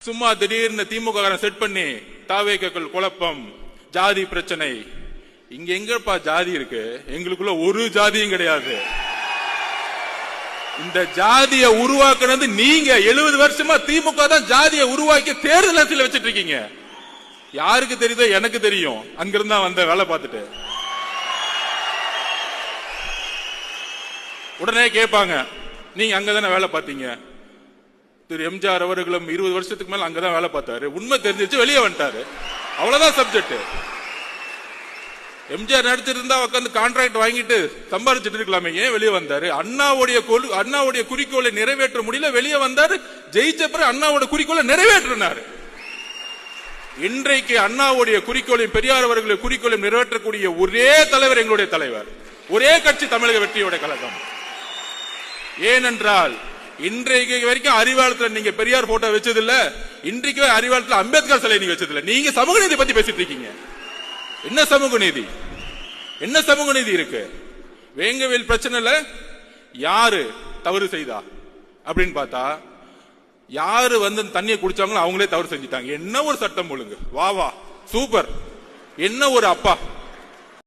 சும்மா திடீர்னு திமுக செட் பண்ணி தாவேக்கள் குழப்பம், ஜாதி பிரச்சனை. இங்க எங்கப்பா ஜாதி இருக்கு? எங்களுக்குள்ள ஒரு ஜாதியும் கிடையாது. இந்த ஜாதியை உருவாக்குனது நீங்க. 70 வருஷமா திமுக தான் ஜாதியை உருவாக்கி தேர்தல் வச்சிட்டு இருக்கீங்க. யாருக்கு தெரியுதோ? எனக்கு தெரியும். அங்கிருந்தா வந்த வேலை பார்த்துட்டு உடனே கேட்பாங்க, நீங்க அங்கதானே வேலை பார்த்தீங்க? திரு எம்ஜிஆர் அவர்களும் 20 வருஷத்துக்கு மேல அங்கதான் வேலை பார்த்தாரு. உண்மை தெரிஞ்சிருச்சு, வெளியே வந்துட்டாரு. அவ்வளவுதான் சப்ஜெக்ட். எம்ஜிஆர் நடிச்சிருந்தா உட்காந்து கான்ட்ராக்ட் வாங்கிட்டு சம்பாதிச்சிட்டு இருக்கலாமே, ஏன் வெளியே வந்தாரு? அண்ணாவுடைய குறிக்கோளை நிறைவேற்ற முடியல, வெளியே வந்தாரு. ஜெயிச்ச பிறகு அண்ணாவோட குறிக்கோளை நிறைவேற்றினாரு. இன்றைக்கு அண்ணாவுடைய குறிக்கோளையும் பெரியார் அவர்களுடைய குறிக்கோளையும் நிறைவேற்றக்கூடிய ஒரே தலைவர் எங்களுடைய தலைவர். ஒரே கட்சி தமிழக வெற்றியோட கழகம். ஏனென்றால் இன்றைக்கு வரைக்கும் அறிவாலயத்தில் நீங்க பெரியார் போட்டோ வச்சதில்ல, இன்றைக்கு அறிவாலயத்தில் அம்பேத்கர் சிலை நீங்க வச்சதில்ல. நீங்க சமூக நீதி பத்தி பேசிட்டு இருக்கீங்க. என்ன சமூக நீதி? என்ன சமூக நீதி இருக்கு? வேங்கவேல் பிரச்சனைல யாரு தவறு செய்தா அப்படின்னு பார்த்தா, யாரு தண்ணியை குடிச்சாங்களோ அவங்களே தவறு செஞ்சுட்டாங்க. என்ன ஒரு சட்டம் ஒழுங்கு! வா வா, சூப்பர்! என்ன ஒரு அப்பா!